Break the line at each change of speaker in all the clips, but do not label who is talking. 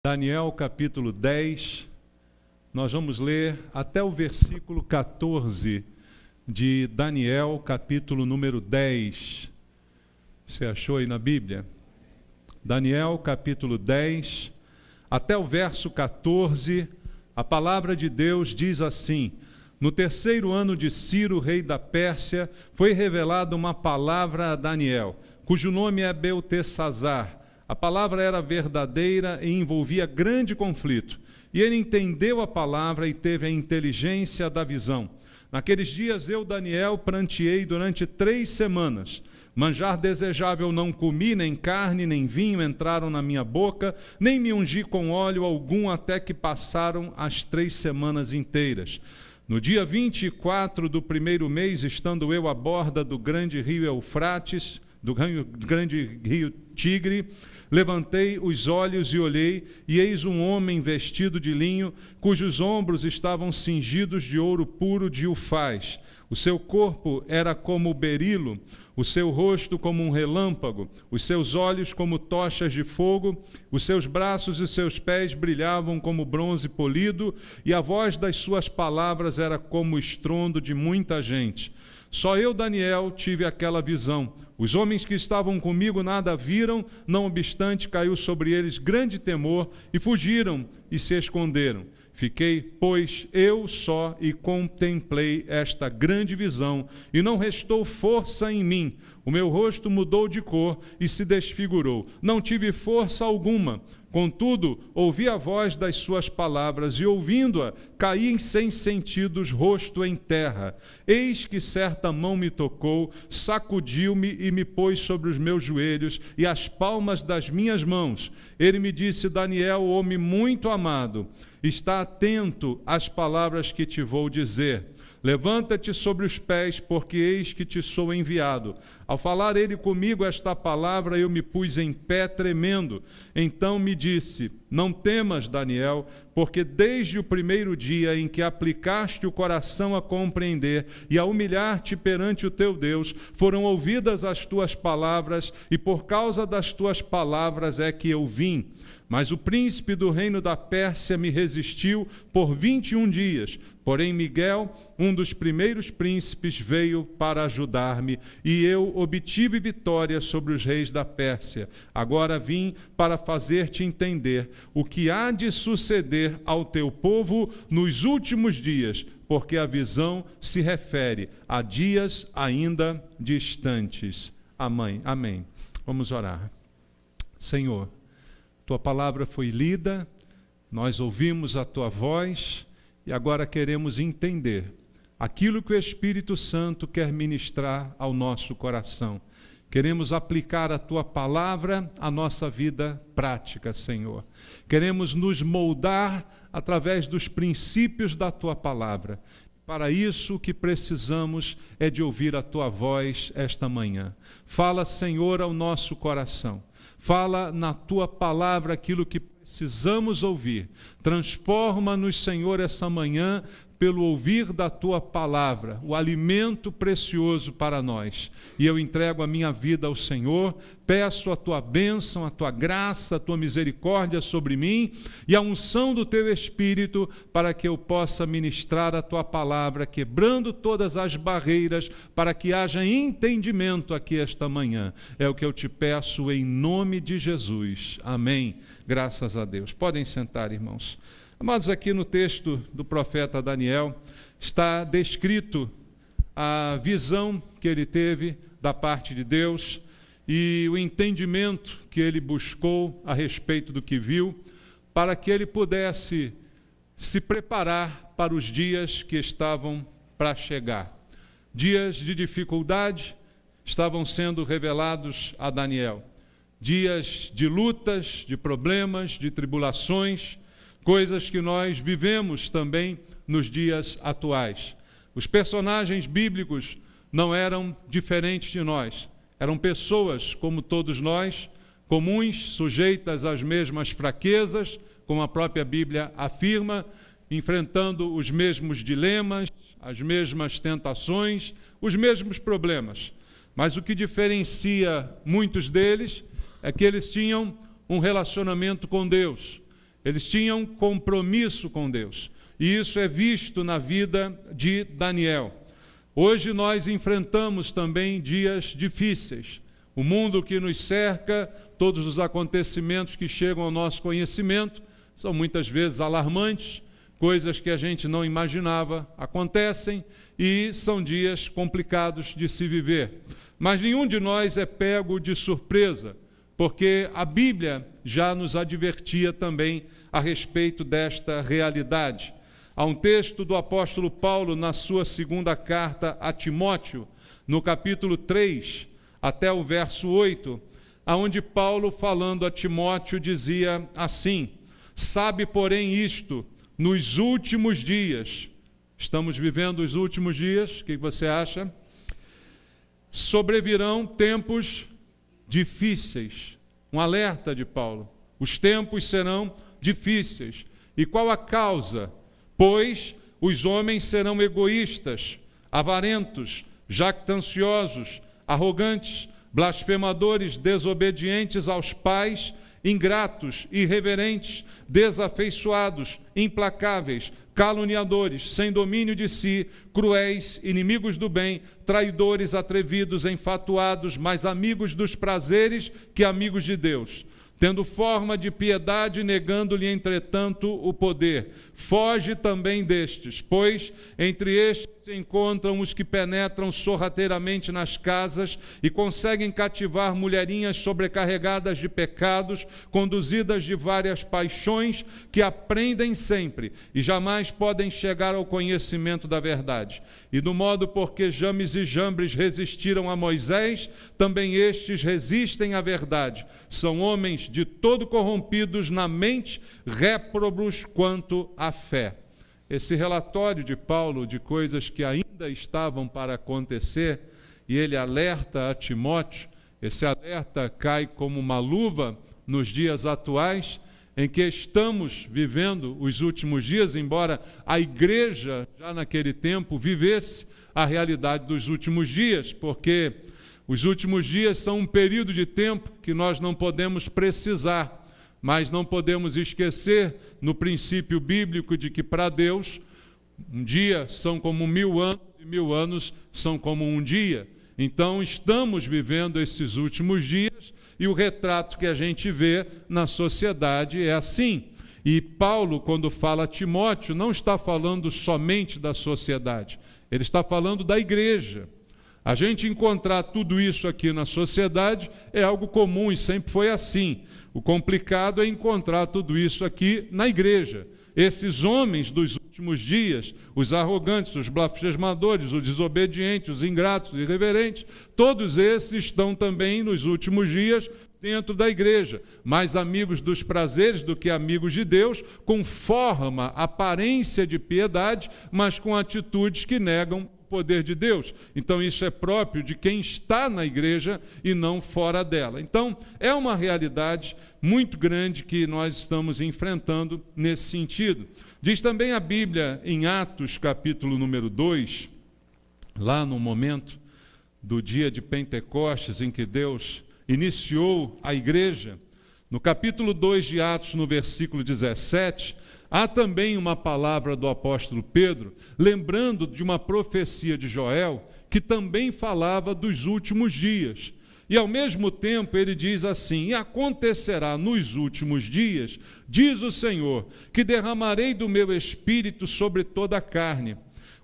Daniel capítulo 10, nós vamos ler até o versículo 14 de Daniel capítulo número 10. Você achou aí na Bíblia? Daniel capítulo 10, até o verso 14, a palavra de Deus diz assim: No terceiro ano de Ciro, rei da Pérsia, foi revelada uma palavra a Daniel, cujo nome é Beltesazar. A palavra era verdadeira e envolvia grande conflito. E ele entendeu a palavra e teve a inteligência da visão. Naqueles dias eu, Daniel, pranteei durante 3 semanas. Manjar desejável não comi, nem carne, nem vinho entraram na minha boca, nem me ungi com óleo algum até que passaram as 3 semanas inteiras. No dia 24 do primeiro mês, estando eu à borda do grande rio Eufrates, do grande rio Tigre, levantei os olhos e olhei, e eis um homem vestido de linho, cujos ombros estavam cingidos de ouro puro de Ufaz. O seu corpo era como berilo, o seu rosto como um relâmpago, os seus olhos como tochas de fogo, os seus braços e seus pés brilhavam como bronze polido, e a voz das suas palavras era como o estrondo de muita gente. Só eu, Daniel, tive aquela visão. Os homens que estavam comigo nada viram, não obstante caiu sobre eles grande temor, e fugiram e se esconderam. Fiquei, pois, eu só e contemplei esta grande visão, e não restou força em mim. O meu rosto mudou de cor e se desfigurou. Não tive força alguma. Contudo, ouvi a voz das suas palavras, e ouvindo-a, caí sem sentidos, rosto em terra. Eis que certa mão me tocou, sacudiu-me e me pôs sobre os meus joelhos e as palmas das minhas mãos. Ele me disse: Daniel, homem muito amado, está atento às palavras que te vou dizer. Levanta-te sobre os pés, porque eis que te sou enviado. Ao falar ele comigo esta palavra, eu me pus em pé tremendo. Então me disse: Não temas, Daniel, porque desde o primeiro dia em que aplicaste o coração a compreender e a humilhar-te perante o teu Deus, foram ouvidas as tuas palavras, e por causa das tuas palavras é que eu vim. Mas o príncipe do reino da Pérsia me resistiu por 21 dias. Porém, Miguel, um dos primeiros príncipes, veio para ajudar-me, e eu obtive vitória sobre os reis da Pérsia. Agora vim para fazer-te entender o que há de suceder ao teu povo nos últimos dias, porque a visão se refere a dias ainda distantes. Amém. Amém. Vamos orar. Senhor, tua palavra foi lida, nós ouvimos a tua voz e agora queremos entender aquilo que o Espírito Santo quer ministrar ao nosso coração. Queremos aplicar a tua palavra à nossa vida prática, Senhor. Queremos nos moldar através dos princípios da tua palavra. Para isso, o que precisamos é de ouvir a tua voz esta manhã. Fala, Senhor, ao nosso coração. Fala na tua palavra aquilo que precisamos ouvir. Transforma-nos, Senhor, essa manhã pelo ouvir da tua palavra, o alimento precioso para nós. E eu entrego a minha vida ao Senhor, peço a tua bênção, a tua graça, a tua misericórdia sobre mim e a unção do teu Espírito para que eu possa ministrar a tua palavra, quebrando todas as barreiras para que haja entendimento aqui esta manhã. É o que eu te peço em nome de Jesus. Amém. Graças a Deus. Podem sentar, irmãos. Amados, aqui no texto do profeta Daniel está descrito a visão que ele teve da parte de Deus e o entendimento que ele buscou a respeito do que viu, para que ele pudesse se preparar para os dias que estavam para chegar. Dias de dificuldade estavam sendo revelados a Daniel. Dias de lutas, de problemas, de tribulações, coisas que nós vivemos também nos dias atuais. Os personagens bíblicos não eram diferentes de nós. Eram pessoas como todos nós, comuns, sujeitas às mesmas fraquezas, como a própria Bíblia afirma, enfrentando os mesmos dilemas, as mesmas tentações, os mesmos problemas. Mas o que diferencia muitos deles é que eles tinham um relacionamento com Deus. Eles tinham compromisso com Deus. E isso é visto na vida de Daniel. Hoje nós enfrentamos também dias difíceis. O mundo que nos cerca, todos os acontecimentos que chegam ao nosso conhecimento, são muitas vezes alarmantes, coisas que a gente não imaginava acontecem e são dias complicados de se viver. Mas nenhum de nós é pego de surpresa, porque a Bíblia já nos advertia também a respeito desta realidade. Há um texto do apóstolo Paulo na sua segunda carta a Timóteo, no capítulo 3, até o verso 8, onde Paulo, falando a Timóteo, dizia assim: sabe, porém, isto, nos últimos dias, estamos vivendo os últimos dias, o que você acha? Sobrevirão tempos difíceis. Um alerta de Paulo. Os tempos serão difíceis. E qual a causa? Pois os homens serão egoístas, avarentos, jactanciosos, arrogantes, blasfemadores, desobedientes aos pais, ingratos, irreverentes, desafeiçoados, implacáveis, caluniadores, sem domínio de si, cruéis, inimigos do bem, traidores, atrevidos, enfatuados, mais amigos dos prazeres que amigos de Deus, tendo forma de piedade, negando-lhe, entretanto, o poder. Foge também destes, pois entre estes se encontram os que penetram sorrateiramente nas casas e conseguem cativar mulherinhas sobrecarregadas de pecados, conduzidas de várias paixões, que aprendem sempre e jamais podem chegar ao conhecimento da verdade. E do modo porque James e Jambres resistiram a Moisés, também estes resistem à verdade. São homens de todo corrompidos na mente, réprobos quanto à fé. Esse relatório de Paulo de coisas que ainda estavam para acontecer, e ele alerta a Timóteo, esse alerta cai como uma luva nos dias atuais, em que estamos vivendo os últimos dias, embora a igreja já naquele tempo vivesse a realidade dos últimos dias, porque os últimos dias são um período de tempo que nós não podemos precisar, mas não podemos esquecer no princípio bíblico de que para Deus um dia são como 1000 anos e 1000 anos são como um dia. Então estamos vivendo esses últimos dias e o retrato que a gente vê na sociedade é assim. E Paulo, quando fala a Timóteo, não está falando somente da sociedade, ele está falando da igreja. A gente encontrar tudo isso aqui na sociedade é algo comum e sempre foi assim. O complicado é encontrar tudo isso aqui na igreja. Esses homens dos últimos dias, os arrogantes, os blasfemadores, os desobedientes, os ingratos, os irreverentes, todos esses estão também nos últimos dias dentro da igreja, mais amigos dos prazeres do que amigos de Deus, com forma, aparência de piedade, mas com atitudes que negam poder de Deus. Então isso é próprio de quem está na igreja e não fora dela. Então é uma realidade muito grande que nós estamos enfrentando nesse sentido. Diz também a Bíblia em Atos capítulo número 2, lá no momento do dia de Pentecostes em que Deus iniciou a igreja, no capítulo 2 de Atos, no versículo 17, há também uma palavra do apóstolo Pedro, lembrando de uma profecia de Joel, que também falava dos últimos dias. E ao mesmo tempo ele diz assim: e acontecerá nos últimos dias, diz o Senhor, que derramarei do meu espírito sobre toda a carne.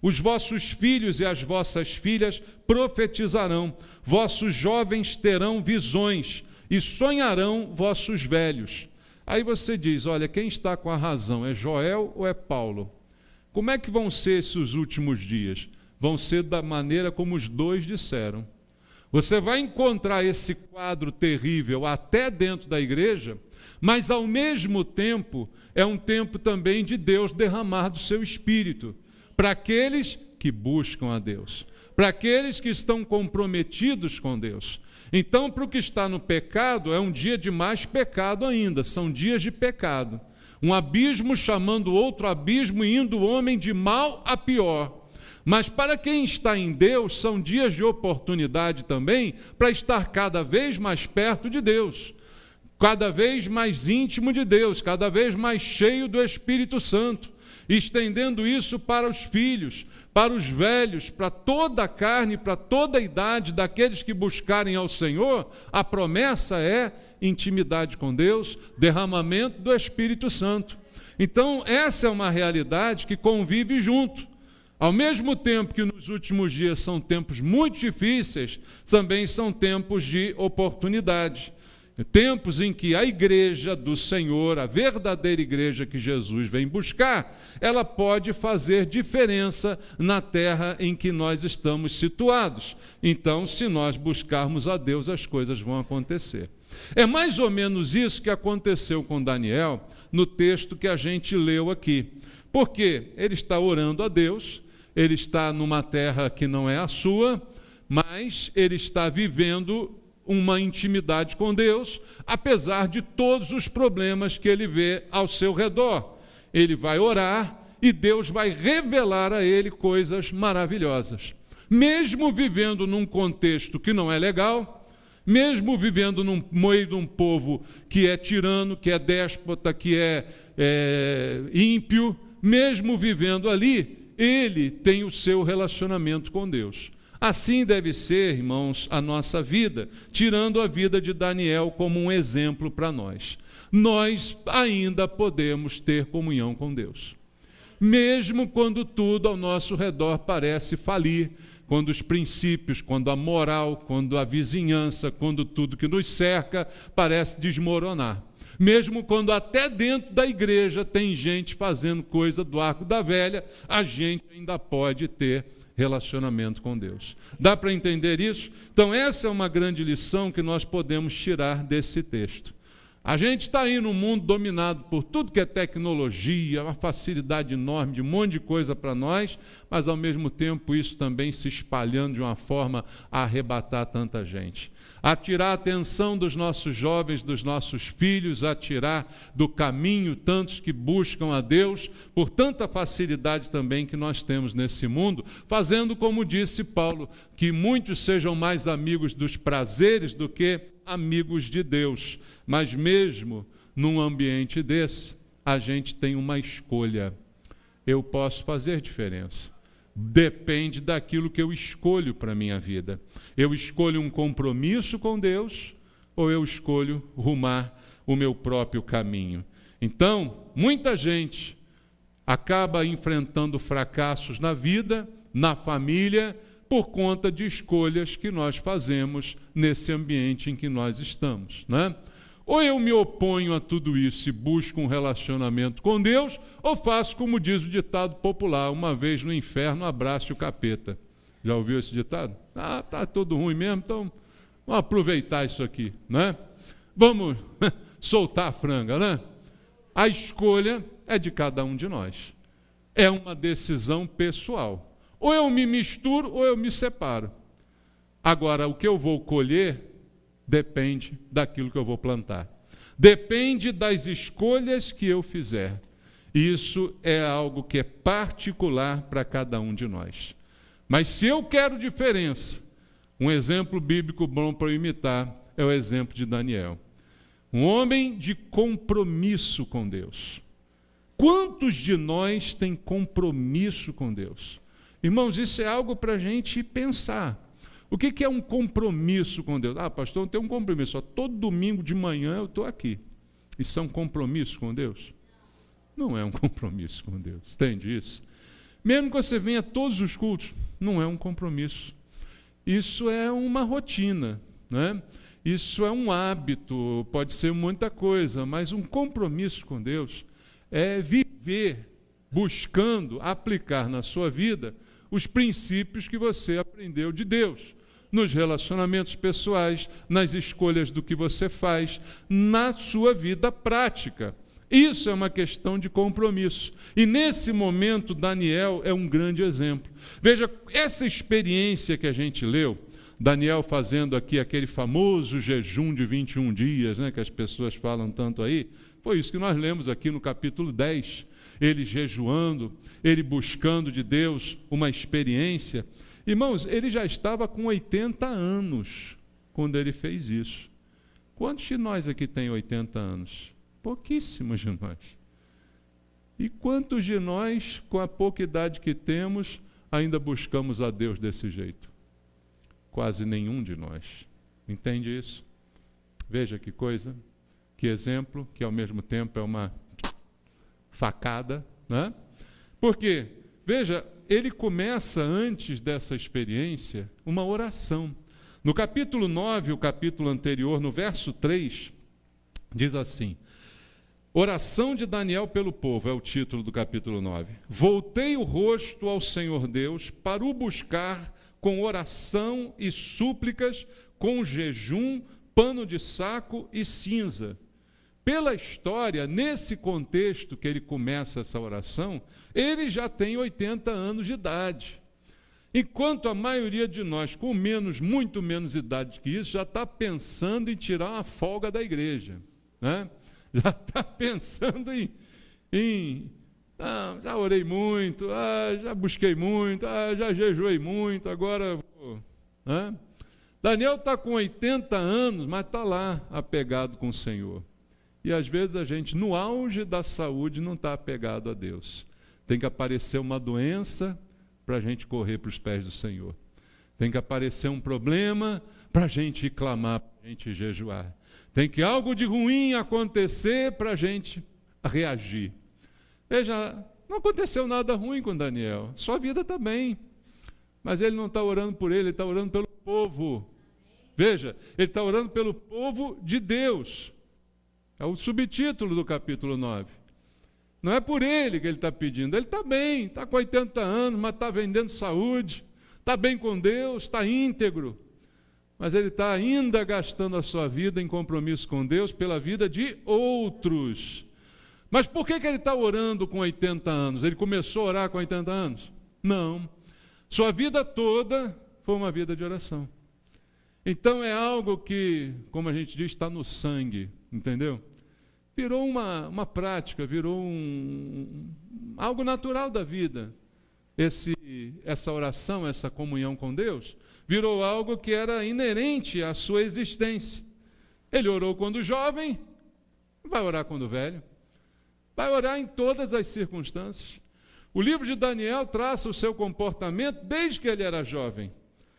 Os vossos filhos e as vossas filhas profetizarão, vossos jovens terão visões, e sonharão vossos velhos. Aí você diz, olha, quem está com a razão, é Joel ou é Paulo? Como é que vão ser esses últimos dias? Vão ser da maneira como os dois disseram. Você vai encontrar esse quadro terrível até dentro da igreja, mas ao mesmo tempo é um tempo também de Deus derramar do seu Espírito, para aqueles que buscam a Deus, para aqueles que estão comprometidos com Deus. Então, para o que está no pecado, é um dia de mais pecado ainda, são dias de pecado. Um abismo chamando outro abismo e indo o homem de mal a pior. Mas para quem está em Deus, são dias de oportunidade também para estar cada vez mais perto de Deus. cada vez mais íntimo de Deus, cada vez mais cheio do Espírito Santo, estendendo isso para os filhos, para os velhos, para toda a carne, para toda a idade daqueles que buscarem ao Senhor. A promessa é intimidade com Deus, derramamento do Espírito Santo. Então, essa é uma realidade que convive junto. Ao mesmo tempo que nos últimos dias são tempos muito difíceis, também são tempos de oportunidade. Tempos em que a igreja do Senhor, a verdadeira igreja que Jesus vem buscar, ela pode fazer diferença na terra em que nós estamos situados. Então, se nós buscarmos a Deus, as coisas vão acontecer. É mais ou menos isso que aconteceu com Daniel no texto que a gente leu aqui. Porque ele está orando a Deus, ele está numa terra que não é a sua, mas ele está vivendo uma intimidade com Deus, apesar de todos os problemas que ele vê ao seu redor. Ele vai orar e Deus vai revelar a ele coisas maravilhosas. Mesmo vivendo num contexto que não é legal, mesmo vivendo no meio de um povo que é tirano, que é déspota, que é ímpio, mesmo vivendo ali, ele tem o seu relacionamento com Deus. Assim deve ser, irmãos, a nossa vida, tirando a vida de Daniel como um exemplo para nós. Nós ainda podemos ter comunhão com Deus. Mesmo quando tudo ao nosso redor parece falir, quando os princípios, quando a moral, quando a vizinhança, quando tudo que nos cerca parece desmoronar. Mesmo quando até dentro da igreja tem gente fazendo coisa do arco da velha, a gente ainda pode ter relacionamento com Deus. Dá para entender isso? Então, essa é uma grande lição que nós podemos tirar desse texto. A gente está aí num mundo dominado por tudo que é tecnologia, uma facilidade enorme de um monte de coisa para nós, mas ao mesmo tempo isso também se espalhando de uma forma a arrebatar tanta gente. A tirar a atenção dos nossos jovens, dos nossos filhos, a tirar do caminho tantos que buscam a Deus, por tanta facilidade também que nós temos nesse mundo, fazendo como disse Paulo, que muitos sejam mais amigos dos prazeres do que amigos de Deus. Mas mesmo num ambiente desse, a gente tem uma escolha. Eu posso fazer diferença. Depende daquilo que eu escolho para a minha vida. Eu escolho um compromisso com Deus ou eu escolho rumar o meu próprio caminho. Então, muita gente acaba enfrentando fracassos na vida, na família, por conta de escolhas que nós fazemos nesse ambiente em que nós estamos, né? Ou eu me oponho a tudo isso e busco um relacionamento com Deus, ou faço como diz o ditado popular, uma vez no inferno, abrace o capeta. Já ouviu esse ditado? Ah, tá tudo ruim mesmo, então vamos aproveitar isso aqui, né? Vamos soltar a franga, né? A escolha é de cada um de nós. É uma decisão pessoal. Ou eu me misturo ou eu me separo. Agora, o que eu vou colher depende daquilo que eu vou plantar. Depende das escolhas que eu fizer. Isso é algo que é particular para cada um de nós. Mas se eu quero diferença, um exemplo bíblico bom para eu imitar é o exemplo de Daniel. Um homem de compromisso com Deus. Quantos de nós têm compromisso com Deus? Irmãos, isso é algo para a gente pensar. O que é um compromisso com Deus? Ah, pastor, eu tenho um compromisso. Só todo domingo de manhã eu estou aqui. Isso é um compromisso com Deus? Não é um compromisso com Deus. Entende isso? Mesmo que você venha a todos os cultos, não é um compromisso. Isso é uma rotina, né? Isso é um hábito, pode ser muita coisa, mas um compromisso com Deus é viver buscando aplicar na sua vida os princípios que você aprendeu de Deus, nos relacionamentos pessoais, nas escolhas do que você faz, na sua vida prática. Isso é uma questão de compromisso. E nesse momento, Daniel é um grande exemplo. Veja, essa experiência que a gente leu, Daniel fazendo aqui aquele famoso jejum de 21 dias, né, que as pessoas falam tanto aí, foi isso que nós lemos aqui no capítulo 10. Ele jejuando, ele buscando de Deus uma experiência. Irmãos, ele já estava com 80 anos quando ele fez isso. Quantos de nós aqui têm 80 anos? Pouquíssimos de nós. E quantos de nós, com a pouca idade que temos, ainda buscamos a Deus desse jeito? Quase nenhum de nós. Entende isso? Veja que coisa, que exemplo, que ao mesmo tempo é uma facada, né? Porque, veja, ele começa antes dessa experiência uma oração. No capítulo 9, o capítulo anterior, no verso 3, diz assim: oração de Daniel pelo povo, é o título do capítulo 9. Voltei o rosto ao Senhor Deus para o buscar com oração e súplicas, com jejum, pano de saco e cinza. Pela história, nesse contexto que ele começa essa oração, ele já tem 80 anos de idade. Enquanto a maioria de nós, com muito menos idade que isso, já está pensando em tirar uma folga da igreja, né? Já está pensando já orei muito, já busquei muito, já jejuei muito, agora vou, né? Daniel está com 80 anos, mas está lá apegado com o Senhor. E às vezes a gente, no auge da saúde, não está apegado a Deus. Tem que aparecer uma doença para a gente correr para os pés do Senhor. Tem que aparecer um problema para a gente ir clamar, para a gente jejuar. Tem que algo de ruim acontecer para a gente reagir. Veja, não aconteceu nada ruim com Daniel. Sua vida está bem. Mas ele não está orando por ele está orando pelo povo. Veja, ele está orando pelo povo de Deus. É o subtítulo do capítulo 9. Não é por ele que ele está pedindo. Ele está bem, está com 80 anos, mas está vendendo saúde, está bem com Deus, está íntegro. Mas ele está ainda gastando a sua vida em compromisso com Deus pela vida de outros. Mas por que ele está orando com 80 anos? Ele começou a orar com 80 anos? Não. Sua vida toda foi uma vida de oração. Então é algo que, como a gente diz, está no sangue, entendeu? Virou uma prática, virou algo natural da vida. Essa oração, essa comunhão com Deus, virou algo que era inerente à sua existência. Ele orou quando jovem, vai orar quando velho. Vai orar em todas as circunstâncias. O livro de Daniel traça o seu comportamento desde que ele era jovem.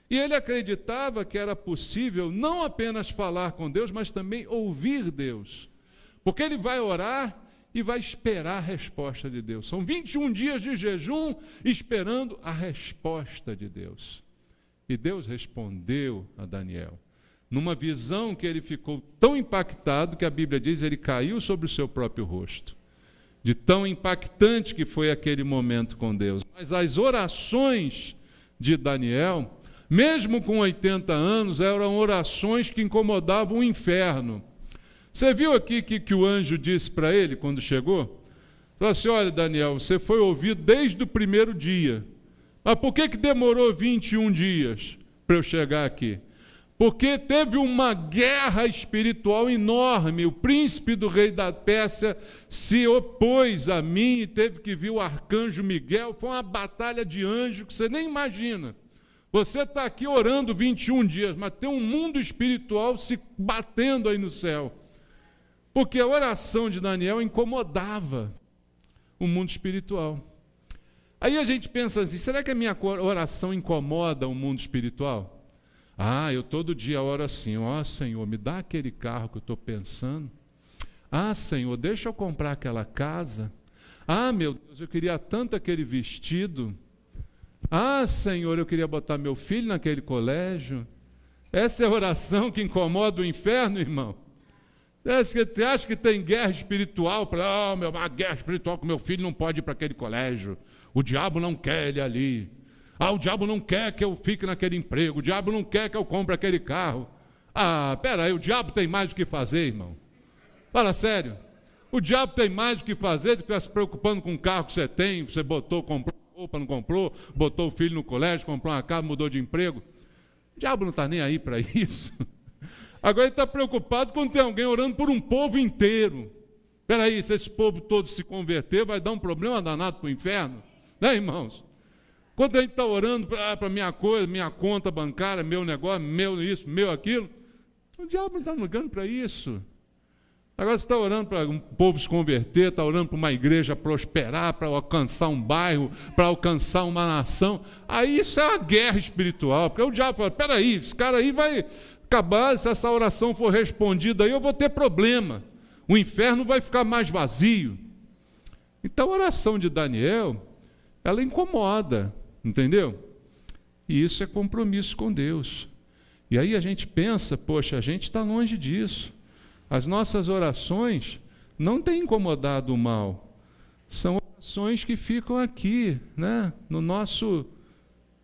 E ele acreditava que era possível não apenas falar com Deus, mas também ouvir Deus. Porque ele vai orar e vai esperar a resposta de Deus. São 21 dias de jejum esperando a resposta de Deus. E Deus respondeu a Daniel. Numa visão que ele ficou tão impactado que a Bíblia diz que ele caiu sobre o seu próprio rosto. De tão impactante que foi aquele momento com Deus. Mas as orações de Daniel, mesmo com 80 anos, eram orações que incomodavam o inferno. Você viu aqui que o anjo disse para ele quando chegou? Falou assim: olha, Daniel, você foi ouvido desde o primeiro dia. Mas por que demorou 21 dias para eu chegar aqui? Porque teve uma guerra espiritual enorme. O príncipe do rei da Pérsia se opôs a mim e teve que vir o arcanjo Miguel. Foi uma batalha de anjo que você nem imagina. Você está aqui orando 21 dias, mas tem um mundo espiritual se batendo aí no céu. Porque a oração de Daniel incomodava o mundo espiritual. Aí a gente pensa assim: será que a minha oração incomoda o mundo espiritual? Eu todo dia oro assim: ó Senhor, me dá aquele carro que eu estou pensando. Senhor, deixa eu comprar aquela casa. Meu Deus, eu queria tanto aquele vestido. Senhor, eu queria botar meu filho naquele colégio. Essa é a oração que incomoda o inferno, irmão. Você acha que tem guerra espiritual? Uma guerra espiritual que meu filho não pode ir para aquele colégio. O diabo não quer ele ali. O diabo não quer que eu fique naquele emprego. O diabo não quer que eu compre aquele carro. Peraí, o diabo tem mais o que fazer, irmão. Fala sério. O diabo tem mais o que fazer do que ficar se preocupando com o carro que você tem. Você botou, comprou roupa, não comprou, botou o filho no colégio, comprou uma casa, mudou de emprego. O diabo não está nem aí para isso. Agora ele está preocupado quando tem alguém orando por um povo inteiro. Espera aí, se esse povo todo se converter, vai dar um problema danado para o inferno. Né, irmãos? Quando a gente está orando para minha coisa, minha conta bancária, meu negócio, meu isso, meu aquilo, O diabo não está ligando para isso. Agora você está orando para um povo se converter, está orando para uma igreja prosperar, para alcançar um bairro, para alcançar uma nação. Aí isso é uma guerra espiritual, porque o diabo fala, peraí, esse cara aí vai acabar, se essa oração for respondida aí, eu vou ter problema. O inferno vai ficar mais vazio. Então a oração de Daniel, ela incomoda, entendeu? E isso é compromisso com Deus. E aí a gente pensa, poxa, a gente está longe disso. As nossas orações não têm incomodado o mal. São orações que ficam aqui, né? No nosso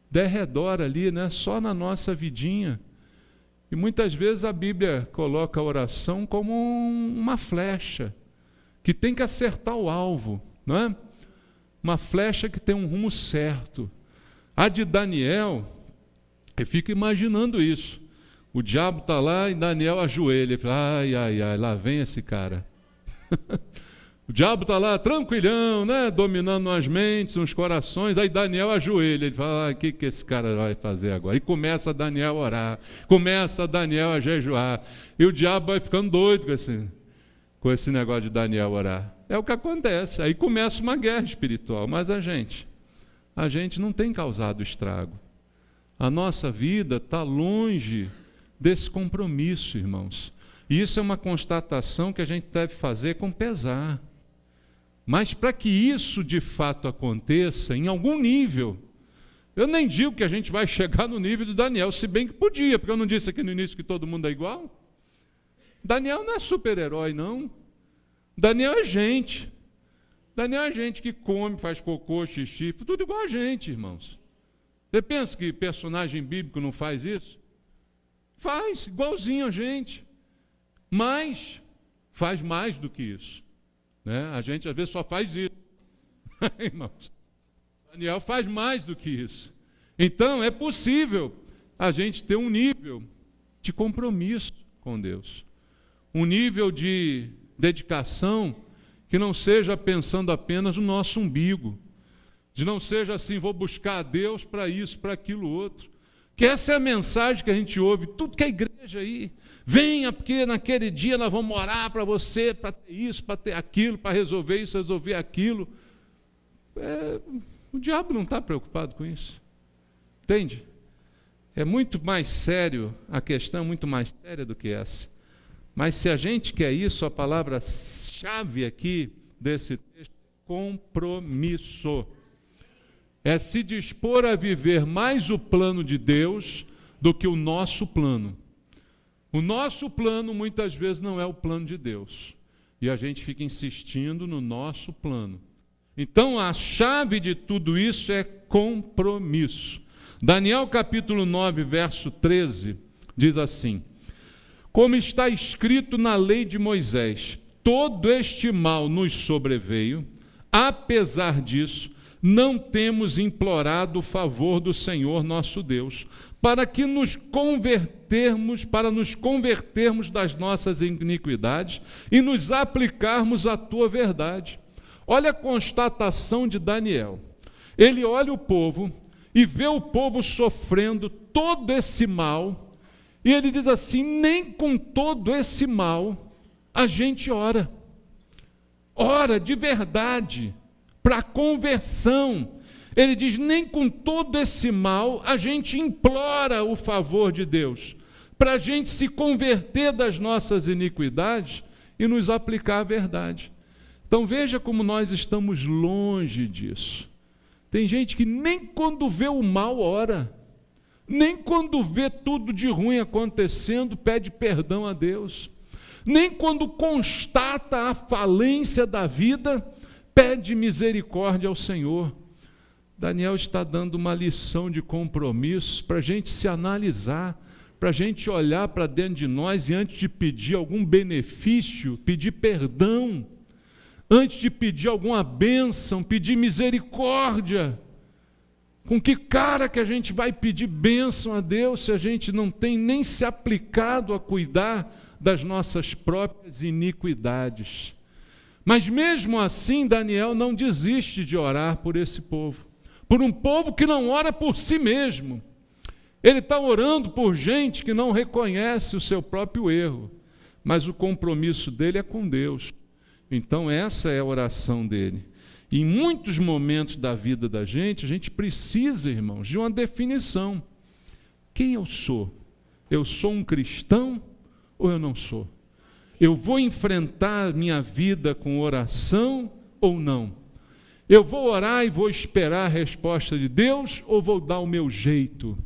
derredor ali, né? Só na nossa vidinha. E muitas vezes a Bíblia coloca a oração como uma flecha, que tem que acertar o alvo, não é? Uma flecha que tem um rumo certo. A de Daniel, eu fico imaginando isso. O diabo está lá e Daniel ajoelha. Ele fala, ai, lá vem esse cara. O diabo está lá tranquilhão, né? Dominando as mentes, os corações. Aí Daniel ajoelha. Ele fala, o que esse cara vai fazer agora? E começa Daniel a orar. Começa Daniel a jejuar. E o diabo vai ficando doido com esse negócio de Daniel orar. É o que acontece. Aí começa uma guerra espiritual. Mas a gente não tem causado estrago. A nossa vida está longe desse compromisso, irmãos. E isso é uma constatação que a gente deve fazer com pesar. Mas para que isso de fato aconteça, em algum nível, eu nem digo que a gente vai chegar no nível de Daniel, se bem que podia, porque eu não disse aqui no início que todo mundo é igual. Daniel não é super-herói, não. Daniel é gente. Daniel é gente que come, faz cocô, xixi, tudo igual a gente, irmãos. Você pensa que personagem bíblico não faz isso? Faz, igualzinho a gente. Mas faz mais do que isso. Né? A gente às vezes só faz isso. Irmãos, Daniel faz mais do que isso. Então é possível a gente ter um nível de compromisso com Deus. Um nível de dedicação que não seja pensando apenas no nosso umbigo. De não seja assim, vou buscar a Deus para isso, para aquilo outro. Que essa é a mensagem que a gente ouve, tudo que a igreja aí, venha, porque naquele dia nós vamos orar para você, para ter isso, para ter aquilo, para resolver isso, resolver aquilo. O diabo não está preocupado com isso, entende? É muito mais sério, a questão é muito mais séria do que essa. Mas se a gente quer isso, a palavra-chave aqui desse texto é compromisso. É se dispor a viver mais o plano de Deus do que o nosso plano. O nosso plano muitas vezes não é o plano de Deus. E a gente fica insistindo no nosso plano. Então a chave de tudo isso é compromisso. Daniel capítulo 9, verso 13, diz assim: como está escrito na lei de Moisés, todo este mal nos sobreveio, apesar disso, não temos implorado o favor do Senhor nosso Deus, para nos convertermos das nossas iniquidades e nos aplicarmos à tua verdade. Olha a constatação de Daniel. Ele olha o povo e vê o povo sofrendo todo esse mal, e ele diz assim, nem com todo esse mal a gente ora. Ora de verdade, para conversão. Ele diz, nem com todo esse mal a gente implora o favor de Deus, para a gente se converter das nossas iniquidades e nos aplicar a verdade. Então veja como nós estamos longe disso. Tem gente que nem quando vê o mal ora, nem quando vê tudo de ruim acontecendo pede perdão a Deus, nem quando constata a falência da vida pede misericórdia ao Senhor. Daniel está dando uma lição de compromisso para a gente se analisar, para a gente olhar para dentro de nós e antes de pedir algum benefício, pedir perdão, antes de pedir alguma bênção, pedir misericórdia. Com que cara que a gente vai pedir bênção a Deus se a gente não tem nem se aplicado a cuidar das nossas próprias iniquidades? Mas mesmo assim, Daniel não desiste de orar por esse povo. Por um povo que não ora por si mesmo. Ele está orando por gente que não reconhece o seu próprio erro, mas o compromisso dele é com Deus. Então essa é a oração dele. E em muitos momentos da vida da gente, a gente precisa, irmãos, de uma definição. Quem eu sou? Eu sou um cristão ou eu não sou? Eu vou enfrentar minha vida com oração ou não? Eu vou orar e vou esperar a resposta de Deus ou vou dar o meu jeito?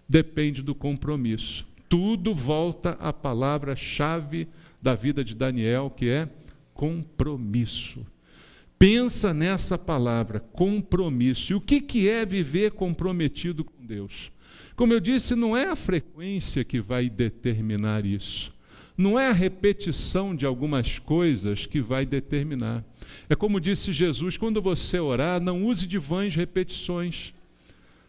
Depende do compromisso. Tudo volta à palavra-chave da vida de Daniel, que é compromisso. Pensa nessa palavra, compromisso. E o que é viver comprometido com Deus? Como eu disse, não é a frequência que vai determinar isso. Não é a repetição de algumas coisas que vai determinar. É como disse Jesus, quando você orar, não use de vãs repetições.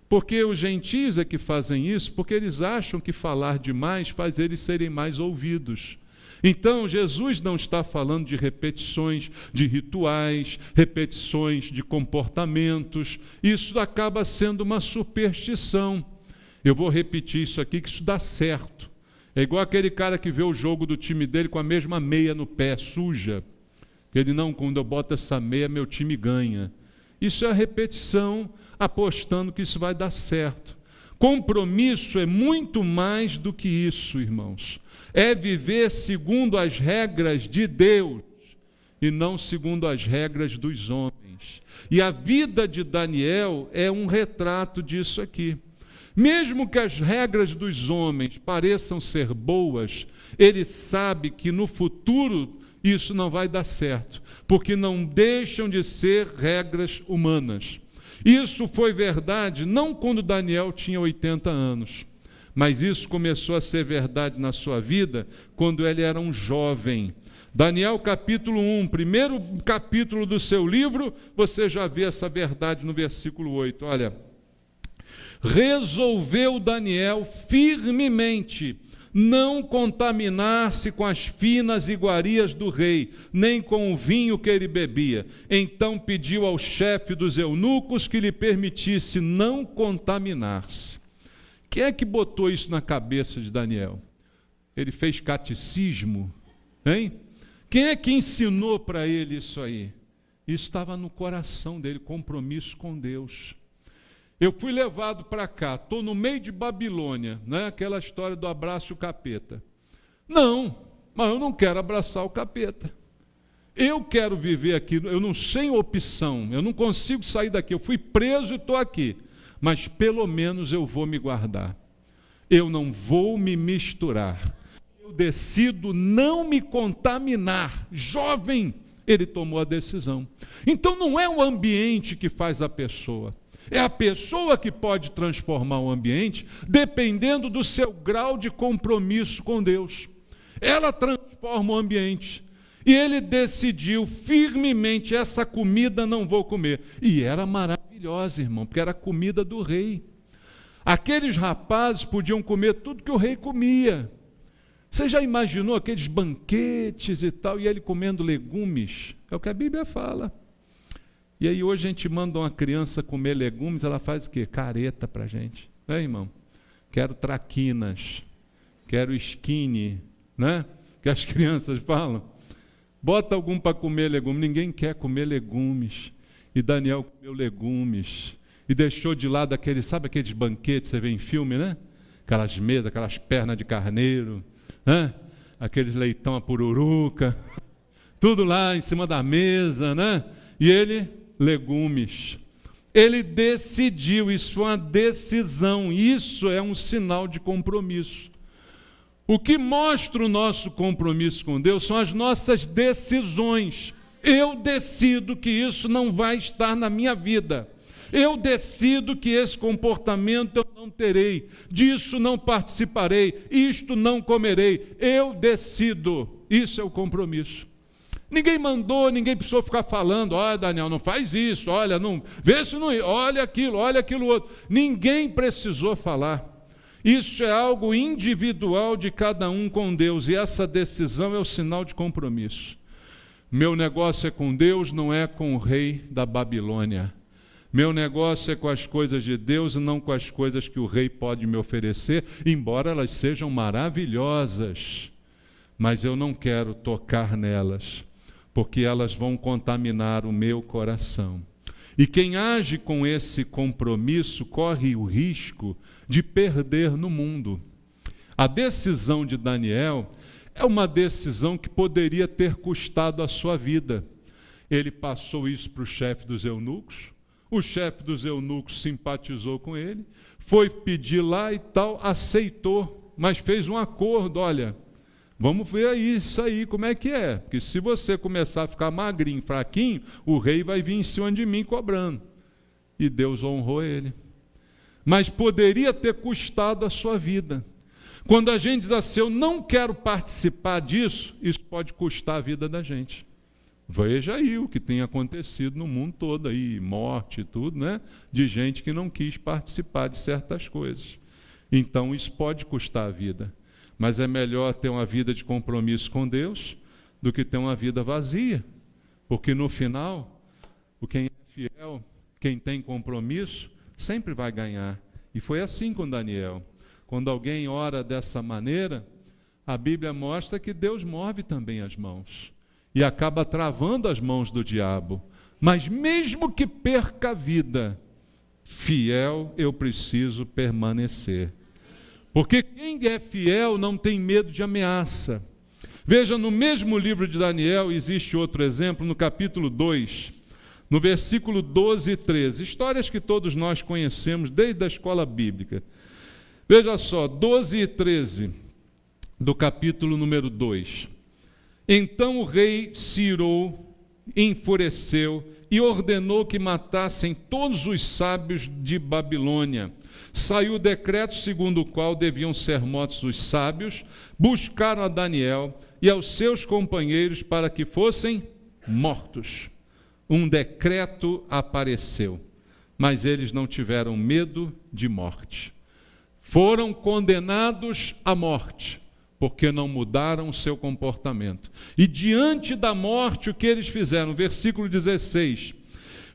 Porque os gentios é que fazem isso, porque eles acham que falar demais faz eles serem mais ouvidos. Então, Jesus não está falando de repetições de rituais, repetições de comportamentos. Isso acaba sendo uma superstição. Eu vou repetir isso aqui, que isso dá certo. É igual aquele cara que vê o jogo do time dele com a mesma meia no pé, suja. Ele, não, quando eu boto essa meia, meu time ganha. Isso é a repetição, apostando que isso vai dar certo. Compromisso é muito mais do que isso, irmãos. É viver segundo as regras de Deus e não segundo as regras dos homens. E a vida de Daniel é um retrato disso aqui. Mesmo que as regras dos homens pareçam ser boas, ele sabe que no futuro isso não vai dar certo, porque não deixam de ser regras humanas. Isso foi verdade não quando Daniel tinha 80 anos, mas isso começou a ser verdade na sua vida quando ele era um jovem. Daniel capítulo 1, primeiro capítulo do seu livro, você já vê essa verdade no versículo 8, olha. Resolveu Daniel firmemente não contaminar-se com as finas iguarias do rei, nem com o vinho que ele bebia. Então pediu ao chefe dos eunucos que lhe permitisse não contaminar-se. Quem é que botou isso na cabeça de Daniel? Ele fez catecismo, hein? Quem é que ensinou para ele isso aí? Isso estava no coração dele, compromisso com Deus. Eu fui levado para cá, estou no meio de Babilônia, né? Aquela história do abraço o capeta. Não, mas eu não quero abraçar o capeta. Eu quero viver aqui, eu não sei opção, eu não consigo sair daqui, eu fui preso e estou aqui, mas pelo menos eu vou me guardar. Eu não vou me misturar. Eu decido não me contaminar. Jovem, ele tomou a decisão. Então não é o ambiente que faz a pessoa. É a pessoa que pode transformar o ambiente dependendo do seu grau de compromisso com Deus. Ela transforma o ambiente. E ele decidiu firmemente, essa comida não vou comer. E era maravilhosa, irmão, porque era a comida do rei. Aqueles rapazes podiam comer tudo que o rei comia. Você já imaginou aqueles banquetes e tal, e ele comendo legumes? É o que a Bíblia fala. E aí hoje a gente manda uma criança comer legumes, ela faz o quê? Careta para a gente. Né, irmão? Quero traquinas, quero skinny, né? Que as crianças falam. Bota algum para comer legumes. Ninguém quer comer legumes. E Daniel comeu legumes. E deixou de lado aqueles, sabe aqueles banquetes que você vê em filme, né? Aquelas mesas, aquelas pernas de carneiro, né? Aqueles leitão a pururuca. Tudo lá em cima da mesa, né? E ele... legumes. Ele decidiu, isso foi uma decisão, isso é um sinal de compromisso. O que mostra o nosso compromisso com Deus são as nossas decisões. Eu decido que isso não vai estar na minha vida. Eu decido que esse comportamento eu não terei, disso não participarei, isto não comerei. Eu decido, isso é o compromisso. Ninguém mandou, ninguém precisou ficar falando, olha Daniel, não faz isso, olha, não, vê se não, olha aquilo outro. Ninguém precisou falar. Isso é algo individual de cada um com Deus, e essa decisão é o sinal de compromisso. Meu negócio é com Deus, não é com o rei da Babilônia. Meu negócio é com as coisas de Deus e não com as coisas que o rei pode me oferecer, embora elas sejam maravilhosas. Mas eu não quero tocar nelas, porque elas vão contaminar o meu coração. E quem age com esse compromisso corre o risco de perder no mundo. A decisão de Daniel é uma decisão que poderia ter custado a sua vida. Ele passou isso para o chefe dos eunucos, o chefe dos eunucos simpatizou com ele, foi pedir lá e tal, aceitou, mas fez um acordo, olha, vamos ver aí isso aí, como é que é, porque se você começar a ficar magrinho, fraquinho, o rei vai vir em cima de mim cobrando. E Deus honrou ele. Mas poderia ter custado a sua vida. Quando a gente diz assim, eu não quero participar disso, isso pode custar a vida da gente. Veja aí o que tem acontecido no mundo todo aí, morte e tudo, né? De gente que não quis participar de certas coisas. Então isso pode custar a vida. Mas é melhor ter uma vida de compromisso com Deus do que ter uma vida vazia. Porque no final, quem é fiel, quem tem compromisso, sempre vai ganhar. E foi assim com Daniel. Quando alguém ora dessa maneira, a Bíblia mostra que Deus move também as mãos. E acaba travando as mãos do diabo. Mas mesmo que perca a vida, fiel eu preciso permanecer. Porque quem é fiel não tem medo de ameaça. Veja, no mesmo livro de Daniel, existe outro exemplo, no capítulo 2, no versículo 12 e 13. Histórias que todos nós conhecemos desde a escola bíblica. Veja só, 12 e 13 do capítulo número 2. Então o rei se irou, enfureceu e ordenou que matassem todos os sábios de Babilônia. Saiu o decreto segundo o qual deviam ser mortos os sábios, buscaram a Daniel e aos seus companheiros para que fossem mortos. Um decreto apareceu, mas eles não tiveram medo de morte. Foram condenados à morte, porque não mudaram o seu comportamento. E diante da morte, o que eles fizeram? Versículo 16.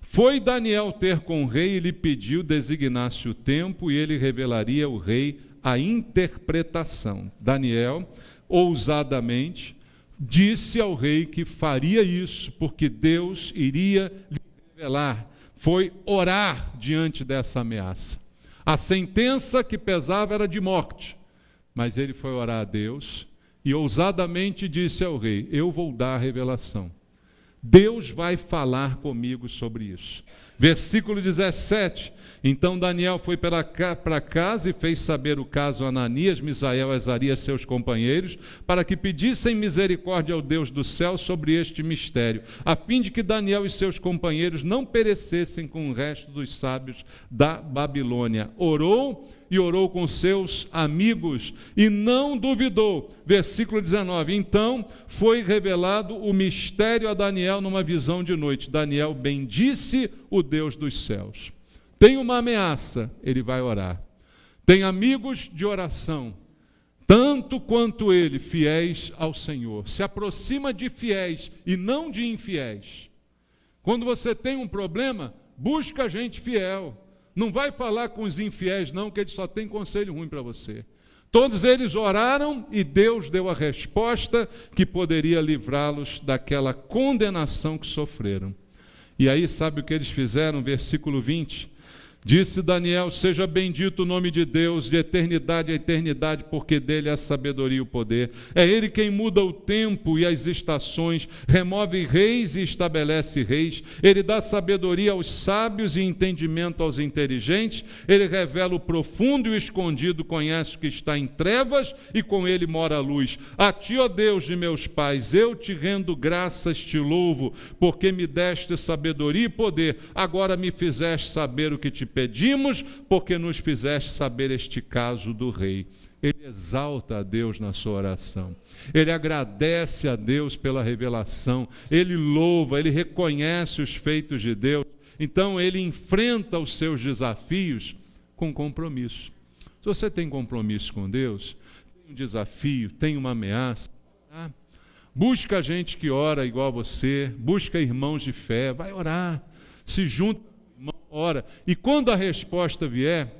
Foi Daniel ter com o rei e lhe pediu designasse o tempo e ele revelaria ao rei a interpretação. Daniel, ousadamente, disse ao rei que faria isso, porque Deus iria lhe revelar. Foi orar diante dessa ameaça. A sentença que pesava era de morte. Mas ele foi orar a Deus e ousadamente disse ao rei, eu vou dar a revelação. Deus vai falar comigo sobre isso. Versículo 17. Então Daniel foi para casa e fez saber o caso a Ananias, Misael, Azarias, seus companheiros, para que pedissem misericórdia ao Deus do céu sobre este mistério, a fim de que Daniel e seus companheiros não perecessem com o resto dos sábios da Babilônia. Orou e orou com seus amigos e não duvidou. Versículo 19. Então foi revelado o mistério a Daniel numa visão de noite. Daniel bendisse o Deus dos céus. Tem uma ameaça, ele vai orar. Tem amigos de oração, tanto quanto ele, fiéis ao Senhor. Se aproxima de fiéis e não de infiéis. Quando você tem um problema, busca gente fiel. Não vai falar com os infiéis, não, que eles só têm conselho ruim para você. Todos eles oraram e Deus deu a resposta que poderia livrá-los daquela condenação que sofreram. E aí, sabe o que eles fizeram? Versículo 20. Disse Daniel, seja bendito o nome de Deus, de eternidade a eternidade, porque dele é a sabedoria e o poder. É ele quem muda o tempo e as estações, remove reis e estabelece reis. Ele dá sabedoria aos sábios e entendimento aos inteligentes. Ele revela o profundo e o escondido, conhece o que está em trevas e com ele mora a luz. A ti, ó Deus de meus pais, eu te rendo graças, te louvo, porque me deste sabedoria e poder. Agora me fizeste saber o que te pedimos, porque nos fizeste saber este caso do rei. Ele exalta a Deus na sua oração. Ele agradece a Deus pela revelação. Ele louva, ele reconhece os feitos de Deus. Então ele enfrenta os seus desafios com compromisso. Se você tem compromisso com Deus, tem um desafio, tem uma ameaça, tá? Busca gente que ora igual a você, busca irmãos de fé, vai orar, se junta com o irmão ora. E quando a resposta vier,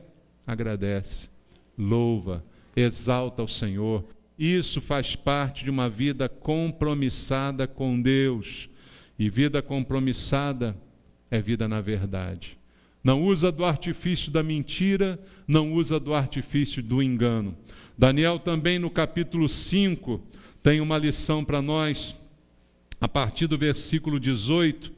agradece, louva, exalta o Senhor. Isso faz parte de uma vida compromissada com Deus. E vida compromissada é vida na verdade. Não usa do artifício da mentira, não usa do artifício do engano. Daniel também no capítulo 5 tem uma lição para nós, a partir do versículo 18.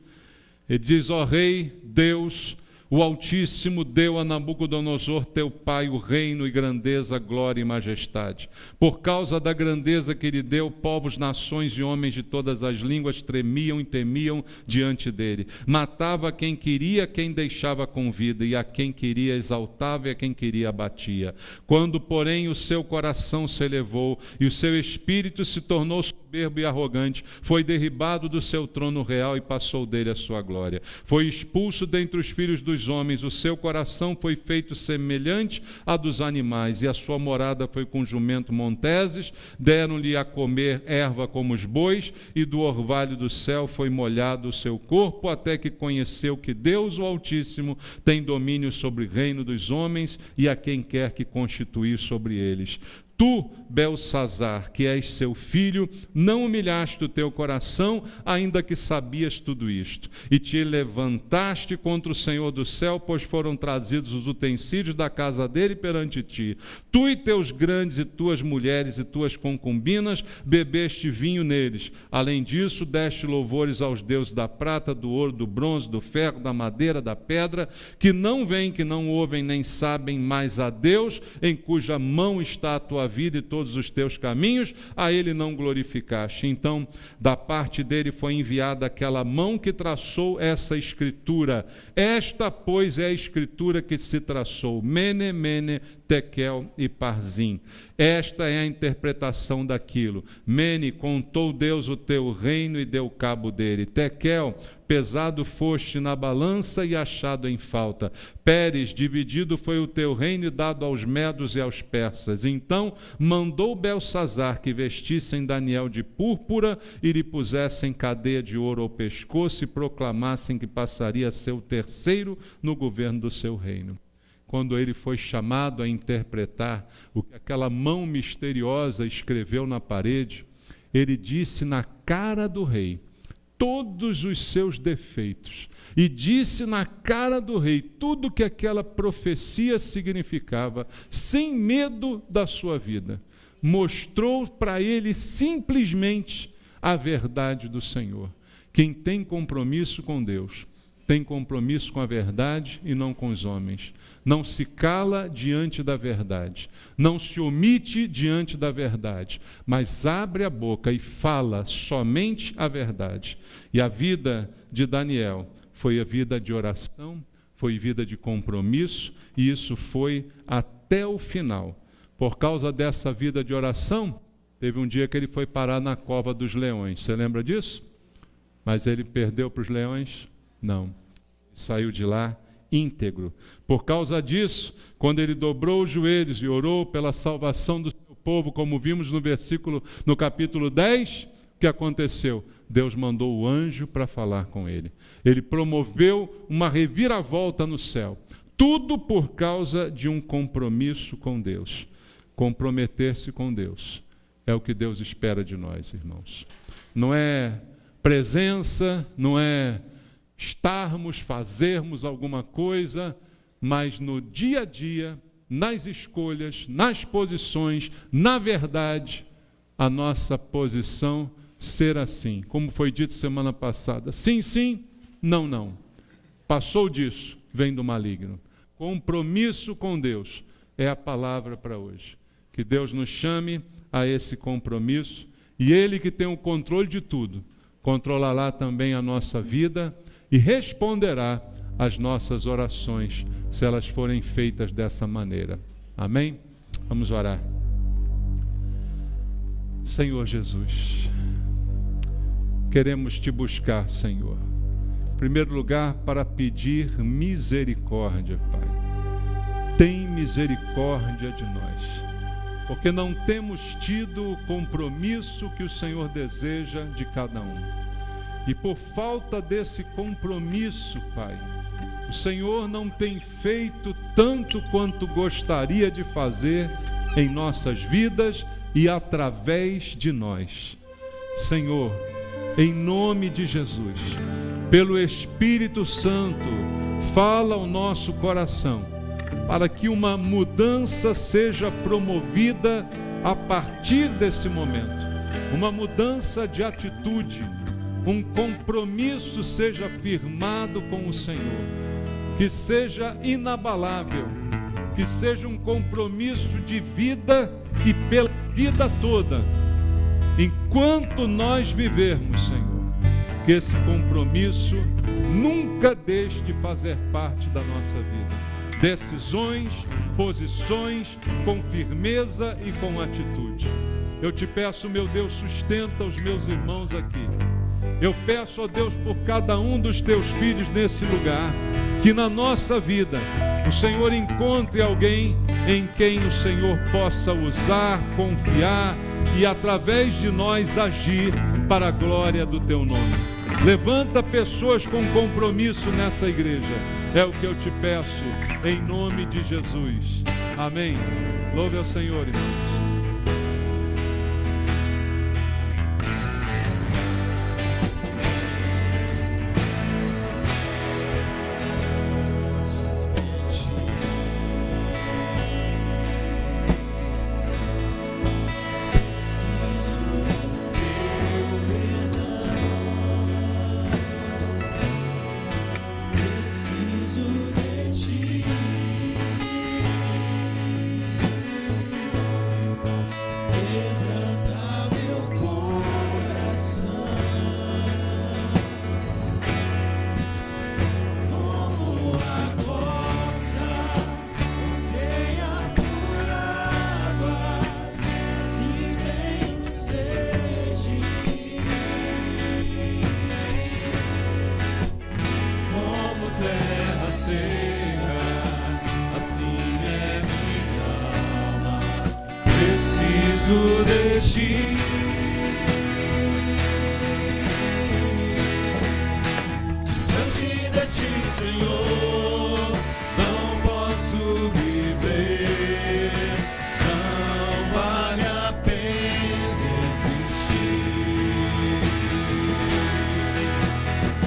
Ele diz: ó Rei, Deus, o Altíssimo deu a Nabucodonosor, teu pai, o reino e grandeza, glória e majestade. Por causa da grandeza que ele deu, povos, nações e homens de todas as línguas tremiam e temiam diante dele. Matava quem queria, quem deixava com vida, e a quem queria exaltava e a quem queria abatia. Quando, porém, o seu coração se elevou e o seu espírito se tornou soberbo e arrogante, foi derribado do seu trono real e passou dele a sua glória. Foi expulso dentre os filhos dos homens, o seu coração foi feito semelhante a dos animais, e a sua morada foi com jumento monteses, deram-lhe a comer erva como os bois, e do orvalho do céu foi molhado o seu corpo, até que conheceu que Deus, o Altíssimo, tem domínio sobre o reino dos homens, e a quem quer que constituir sobre eles. Tu, Belsazar, que és seu filho, não humilhaste o teu coração, ainda que sabias tudo isto, e te levantaste contra o Senhor do céu, pois foram trazidos os utensílios da casa dele perante ti. Tu e teus grandes e tuas mulheres e tuas concubinas bebeste vinho neles. Além disso, deste louvores aos deuses da prata, do ouro, do bronze, do ferro, da madeira, da pedra, que não veem, que não ouvem, nem sabem, mas a Deus, em cuja mão está a tua vida e todos os teus caminhos, a ele não glorificaste. Então, da parte dele foi enviada aquela mão que traçou essa escritura. Esta, pois, é a escritura que se traçou: Mene, Mene, Tekel e Parzim. Esta é a interpretação daquilo. Mene, contou Deus o teu reino e deu cabo dele. Tekel, pesado foste na balança e achado em falta. Pérez, dividido foi o teu reino e dado aos medos e aos persas. Então mandou Belsazar que vestissem Daniel de púrpura e lhe pusessem cadeia de ouro ao pescoço e proclamassem que passaria a ser o terceiro no governo do seu reino. Quando ele foi chamado a interpretar o que aquela mão misteriosa escreveu na parede, ele disse na cara do rei todos os seus defeitos, e disse na cara do rei tudo que aquela profecia significava, sem medo da sua vida. Mostrou para ele simplesmente a verdade do Senhor. Quem tem compromisso com Deus, tem compromisso com a verdade e não com os homens. Não se cala diante da verdade, não se omite diante da verdade, mas abre a boca e fala somente a verdade. E a vida de Daniel foi a vida de oração, foi vida de compromisso, e isso foi até o final. Por causa dessa vida de oração, teve um dia que ele foi parar na cova dos leões. Você lembra disso? Mas ele perdeu para os leões? Não, saiu de lá íntegro. Por causa disso, quando ele dobrou os joelhos e orou pela salvação do seu povo, como vimos no capítulo 10, o que aconteceu? Deus mandou o anjo para falar com ele. Ele promoveu uma reviravolta no céu. Tudo por causa de um compromisso com Deus. Comprometer-se com Deus é o que Deus espera de nós, irmãos. Não é presença, não é estarmos, fazermos alguma coisa, mas no dia a dia, nas escolhas, nas posições, na verdade, a nossa posição ser assim, como foi dito semana passada: sim, sim, não, não. Passou disso, vem do maligno. Compromisso com Deus é a palavra para hoje. Que Deus nos chame a esse compromisso, e Ele, que tem o controle de tudo, controlará também a nossa vida e responderá às nossas orações, se elas forem feitas dessa maneira. Amém? Vamos orar. Senhor Jesus, queremos Te buscar, Senhor. Em primeiro lugar, para pedir misericórdia, Pai. Tem misericórdia de nós, porque não temos tido o compromisso que o Senhor deseja de cada um. E por falta desse compromisso, Pai, o Senhor não tem feito tanto quanto gostaria de fazer em nossas vidas e através de nós. Senhor, em nome de Jesus, pelo Espírito Santo, fala ao nosso coração, para que uma mudança seja promovida a partir desse momento, uma mudança de atitude, um compromisso seja firmado com o Senhor, que seja inabalável, que seja um compromisso de vida e pela vida toda, enquanto nós vivermos, Senhor, que esse compromisso nunca deixe de fazer parte da nossa vida. Decisões, posições, com firmeza e com atitude. Eu te peço, meu Deus, sustenta os meus irmãos aqui. Eu peço, ó Deus, por cada um dos teus filhos nesse lugar, que na nossa vida o Senhor encontre alguém em quem o Senhor possa usar, confiar e através de nós agir para a glória do teu nome. Levanta pessoas com compromisso nessa igreja. É o que eu te peço, em nome de Jesus. Amém. Louve ao Senhor, irmãos.
Preciso de ti. Distante de ti, Senhor, não posso viver. Não vale a pena existir.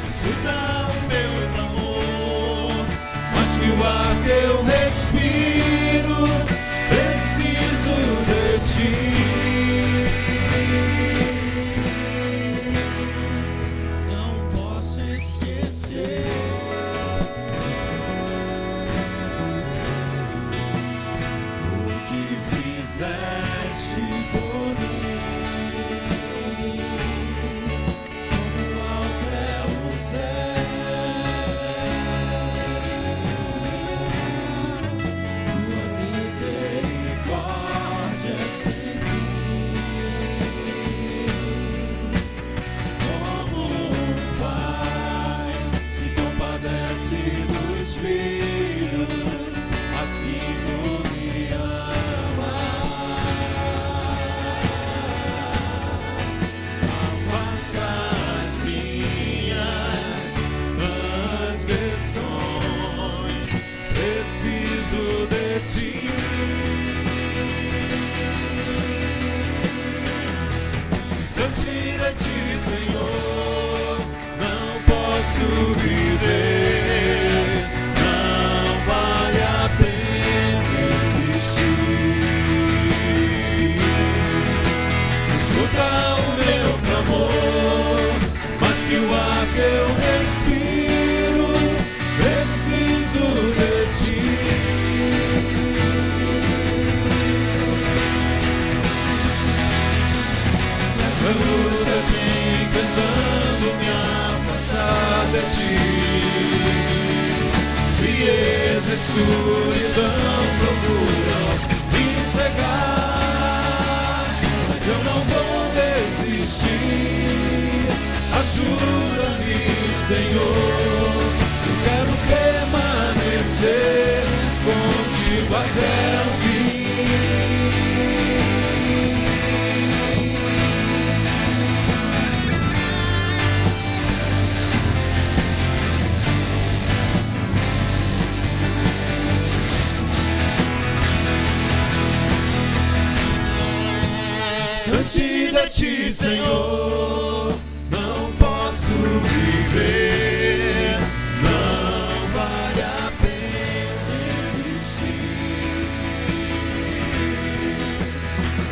Escuta o meu clamor, mas que o ar que eu respiro. Preciso de ti. Não posso esquecer o que fizeste por mim. Como alto é o céu, tua misericórdia sem fim. Como um pai se compadece dos filhos, assim tu me amas. Afasta as minhas transgressões. Preciso de ti. Distante de ti, Senhor, não posso viver. Não vale a pena existir. Escuta o meu clamor, mas que o ar que eu respiro. Preciso de ti. Nas lutas vem cantando, me afastar de ti. Frieza, escuridão procuram me cegar, mas eu não vou desistir. Ajuda-me, Senhor, eu quero permanecer contigo até o fim. ti, Senhor, não posso viver, não vale a pena existir.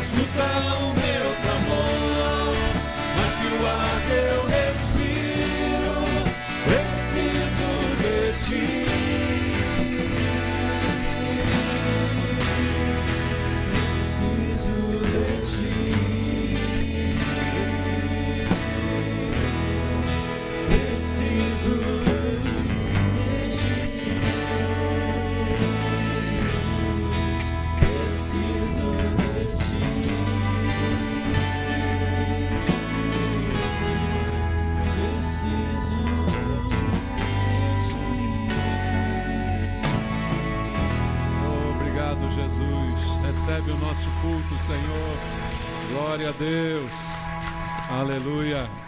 Escuta o meu clamor, mas que o ar que eu respiro, preciso de ti.
Recebe o nosso culto, Senhor. Glória a Deus. Aleluia.